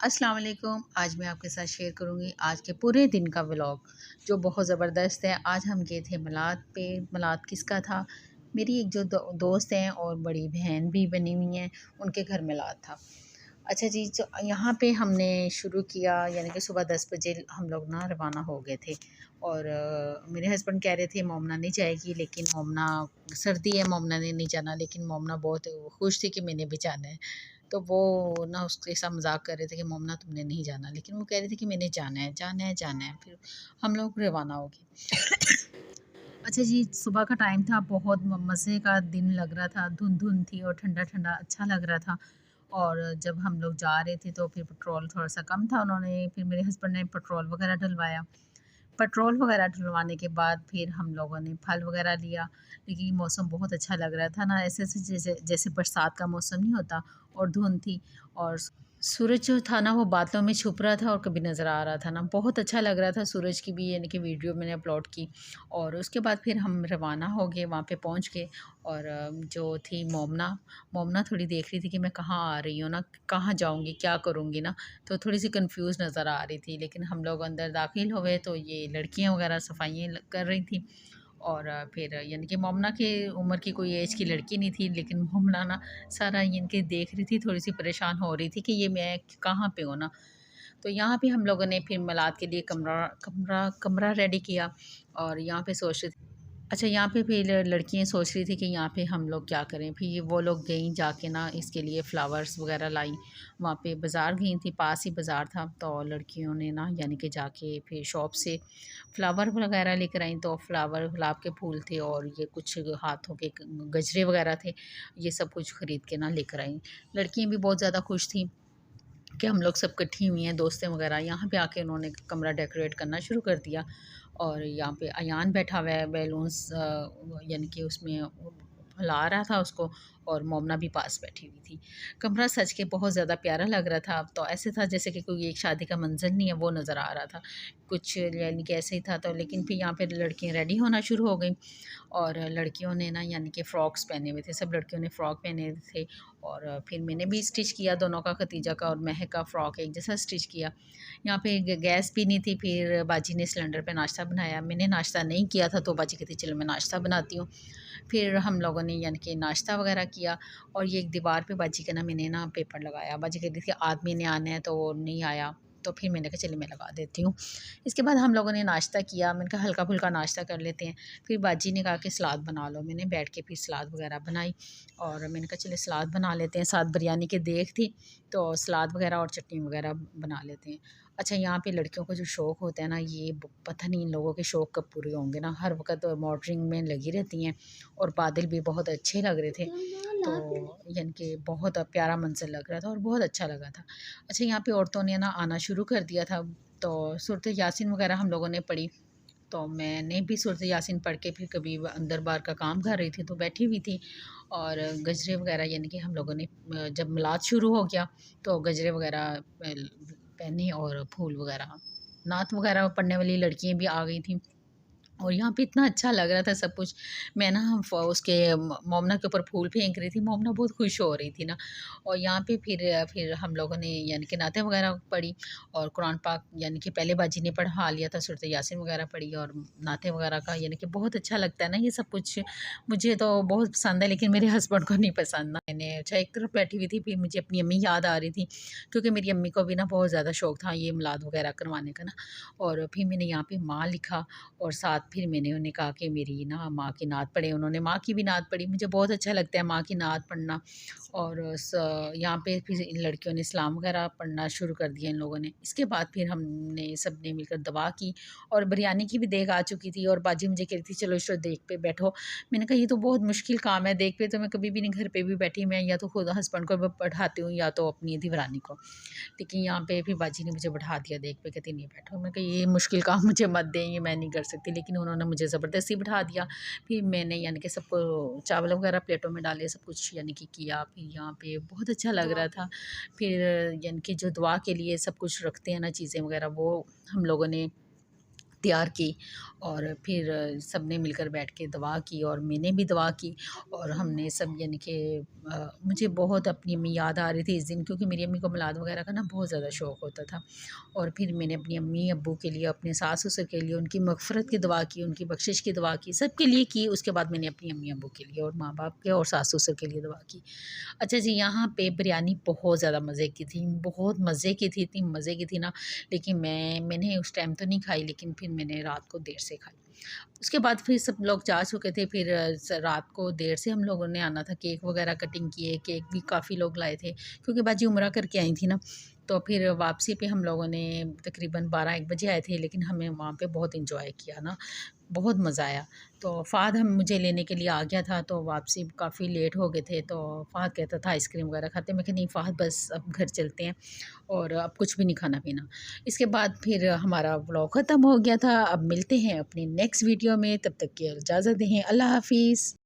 अस्सलाम वालेकुम। आज मैं आपके साथ शेयर करूँगी आज के पूरे दिन का व्लॉग जो बहुत ज़बरदस्त है। आज हम गए थे मलाद पे। मलाद किसका था? मेरी एक जो दोस्त हैं और बड़ी बहन भी बनी हुई हैं, उनके घर मलाद था। अच्छा जी, तो यहाँ पे हमने शुरू किया, यानी कि सुबह 10 बजे हम लोग ना रवाना हो गए थे। और मेरे हस्बैंड कह रहे थे मोमना नहीं जाएगी, लेकिन मोमना सर्दी है, मोमना ने नहीं जाना। लेकिन मोमना बहुत खुश थी कि मैंने भी जाना है। तो वो ना उसके साथ मज़ाक कर रहे थे कि मोमना तुमने नहीं जाना, लेकिन वो कह रही थी कि मैंने जाना है, जाना है, जाना है। फिर हम लोग रवाना हो गए। अच्छा जी, सुबह का टाइम था, बहुत मज़े का दिन लग रहा था, धुंध-धुंध थी और ठंडा-ठंडा अच्छा लग रहा था। और जब हम लोग जा रहे थे तो फिर पेट्रोल थोड़ा-सा कम था, उन्होंने फिर मेरे हस्बैंड ने पेट्रोल वगैरह डलवाया। पेट्रोल वगैरह डलवाने के बाद फिर हम लोगों ने फल वगैरह लिया, लेकिन मौसम बहुत अच्छा लग रहा था ना, ऐसे-ऐसे जैसे जैसे बरसात का मौसम नहीं होता। और धुंध थी और सूरज जो था ना वो बादलों में छुप रहा था और कभी नज़र आ रहा था ना, बहुत अच्छा लग रहा था सूरज की भी, यानी कि वीडियो मैंने अपलोड की। और उसके बाद फिर हम रवाना हो गए, वहाँ पे पहुँच गए। और जो थी मोमना, मोमना थोड़ी देख रही थी कि मैं कहाँ आ रही हूँ ना, कहाँ जाऊँगी, क्या करूँगी ना, तो थोड़ी-सी कन्फ्यूज़ नज़र आ रही थी। लेकिन हम लोग अंदर दाखिल हुए तो ये लड़कियाँ वगैरह सफाइयाँ कर रही थी। और फिर यानी कि मोमना की उम्र की कोई एज की लड़की नहीं थी, लेकिन मोमना ना सारा इनके देख रही थी, थोड़ी-सी परेशान हो रही थी कि ये मैं कहाँ पे हूँ ना। तो यहाँ पे हम लोगों ने फिर मिलाद के लिए कमरा कमरा कमरा रेडी किया। और यहाँ पे सोच रहे थे, अच्छा, यहाँ पे फिर लड़कियाँ सोच रही थी कि यहाँ पे हम लोग क्या करें। फिर ये वो लोग गईं जाके ना इसके लिए फ़्लावर्स वगैरह लाईं। वहाँ पे बाज़ार गई थी, पास ही बाज़ार था, तो लड़कियों ने ना यानी कि जाके फिर शॉप से फ्लावर वगैरह लेकर आईं। तो फ्लावर, गुलाब के फूल थे और ये कुछ हाथों के गजरे वगैरह थे, ये सब कुछ ख़रीद के ना लेकर आईं। लड़कियाँ भी बहुत ज़्यादा खुश थीं कि हम लोग सब इकट्ठी हुई हैं, दोस्तें वगैरह। यहाँ पे आके उन्होंने कमरा डेकोरेट करना शुरू कर दिया। और यहाँ पे अयान बैठा हुआ है, बैलून्स यानी कि उसमें फुला रहा था उसको। और मोमना भी पास बैठी हुई थी। कमरा सज के बहुत ज़्यादा प्यारा लग रहा था। अब तो ऐसे था जैसे कि कोई एक शादी का मंज़र नहीं है, वो नज़र आ रहा था कुछ, यानी कि ऐसे ही था। तो लेकिन फिर यहाँ पे लड़कियाँ रेडी होना शुरू हो गई। और लड़कियों ने ना यानी कि फ़्रॉक्स पहने हुए थे, सब लड़कियों ने फ़्रॉक पहने थे। और फिर मैंने भी स्टिच किया, दोनों का, खतीजा का और महक का फ़्रॉक एक जैसा स्टिच किया। यहाँ पे गैस भी नहीं थी, फिर बाजी ने सिलेंडर पे नाश्ता बनाया। मैंने नाश्ता नहीं किया था तो बाजी कहती चलो मैं नाश्ता बनाती हूँ। फिर हम लोगों ने यानी कि नाश्ता वगैरह किया। और ये एक दीवार पे बाजी का ना मैंने ना पेपर लगाया। बाजी कहती थी आदमी ने आना है तो वो नहीं आया, तो फिर मैंने कहा चलिए मैं लगा देती हूँ। इसके बाद हम लोगों ने नाश्ता किया। मैंने कहा हल्का-फुल्का नाश्ता कर लेते हैं। फिर बाजी ने कहा कि सलाद बना लो। मैंने बैठ के फिर सलाद वगैरह बनाई। और मैंने कहा चलिए सलाद बना लेते हैं, साथ बिरयानी की देख थी, तो सलाद वगैरह और चटनी वगैरह बना लेते हैं। अच्छा, यहाँ पे लड़कियों को जो शौक़ होता है ना, ये पता नहीं इन लोगों के शौक़ कब पूरे होंगे ना, हर वक़्त मॉडलिंग में लगी रहती हैं। और बादल भी बहुत अच्छे लग रहे थे, तो यानी कि बहुत प्यारा मंज़र लग रहा था और बहुत अच्छा लगा था। अच्छा, यहाँ पे औरतों ने ना आना शुरू कर दिया था, तो सूरत यासीन वगैरह हम लोगों ने पढ़ी। तो मैंने भी सूरत यासीन पढ़ के फिर कभी अंदर बाहर का काम कर रही थी, तो बैठी हुई थी। और गजरे वगैरह यानी कि हम लोगों ने जब मिलाद शुरू हो गया तो गजरे वगैरह पहने और फूल वगैरह, नात वगैरह पढ़ने वाली लड़कियाँ भी आ गई थीं। और यहाँ पे इतना अच्छा लग रहा था सब कुछ। मैं ना उसके मोमना के ऊपर फूल फेंक रही थी, मोमना बहुत खुश हो रही थी ना। और यहाँ पे फिर हम लोगों ने यानी कि नातें वगैरह पढ़ी। और कुरान पाक यानी कि पहले बाजी ने पढ़ा लिया था, सूरत यासीन वगैरह पढ़ी और नातें वगैरह का, यानी कि बहुत अच्छा लगता है ना ये सब कुछ। मुझे तो बहुत पसंद है, लेकिन मेरे हस्बैंड को नहीं पसंद ना। मैंने अच्छा एक तरफ बैठी हुई थी, फिर मुझे अपनी अम्मी याद आ रही थी, क्योंकि मेरी अम्मी को भी ना बहुत ज़्यादा शौक था ये मिलाद वगैरह करवाने का ना। और फिर मैंने यहाँ पे माँ लिखा। और साथ फिर मैंने उन्हें कहा कि मेरी ना माँ की नात पढ़े। उन्होंने माँ की भी नात पढ़ी। मुझे बहुत अच्छा लगता है माँ की नात पढ़ना। और यहाँ पे फिर इन लड़कियों ने सलाम वगैरह पढ़ना शुरू कर दिया इन लोगों ने। इसके बाद फिर हमने सब ने मिलकर दुआ की। और बिरयानी की भी देग आ चुकी थी और बाजी मुझे कह रही थी चलो इस देग पे बैठो। मैंने कहा ये तो बहुत मुश्किल काम है, देग पे तो मैं कभी भी नहीं घर पे भी बैठी, मैं या तो खुद हस्बैंड को बैठाती हूँ या तो अपनी दीवानी को। लेकिन यहाँ पे फिर बाजी ने मुझे बैठा दिया देख पे, कहती नहीं बैठो। मैं कहा ये मुश्किल काम मुझे मत दें, ये मैं नहीं कर सकती। लेकिन उन्होंने मुझे ज़बरदस्ती बैठा दिया। फिर मैंने यानी कि सबको चावल वगैरह प्लेटों में डाले, सब कुछ यानी कि किया। फिर यहाँ पे बहुत अच्छा लग रहा था। फिर यानी कि जो दुआ के लिए सब कुछ रखते हैं ना चीज़ें वगैरह, वो हम लोगों ने तैयार की और फिर सब ने मिलकर बैठ के दुआ की और मैंने भी दुआ की और हमने सब यानी कि मुझे बहुत अपनी अम्मी याद आ रही थी इस दिन, क्योंकि मेरी अम्मी को मिलाद वगैरह का ना बहुत ज़्यादा शौक़ होता था। और फिर मैंने अपनी अम्मी अब्बू के लिए, अपने सास ससुर के लिए उनकी मग़फ़िरत की दुआ की, उनकी बख्शिश की दुआ की, सबके लिए की। उसके बाद मैंने अपनी अम्मी अब्बू के लिए और माँ बाप के और सास ससुर के लिए दुआ की। अच्छा जी, यहाँ पे बिरयानी बहुत ज़्यादा मज़े की थी, बहुत मज़े की थी, इतनी मज़े की थी ना, लेकिन मैंने उस टाइम तो नहीं खाई, लेकिन फिर मैंने रात को देर से खाई। उसके बाद फिर सब लोग जा चुके थे, फिर रात को देर से हम लोगों ने आना था, केक वगैरह कटिंग किए, केक भी काफ़ी लोग लाए थे क्योंकि बाजी उम्रा करके आई थी ना। तो फिर वापसी पे हम लोगों ने तकरीबन 12-1 बजे आए थे, लेकिन हमें वहाँ पे बहुत एंजॉय किया ना, बहुत मज़ा आया। तो फ़ाद हम मुझे लेने के लिए आ गया था, तो वापसी काफ़ी लेट हो गए थे, तो फ़ाद कहता था आइसक्रीम वगैरह खाते। मैं कहा नहीं फ़ाद, बस अब घर चलते हैं और अब कुछ भी नहीं खाना पीना। इसके बाद फिर हमारा व्लॉग ख़त्म हो गया था। अब मिलते हैं अपनी नेक्स्ट वीडियो में, तब तक के लिए इजाज़त दें। अल्लाह हाफ़िज़।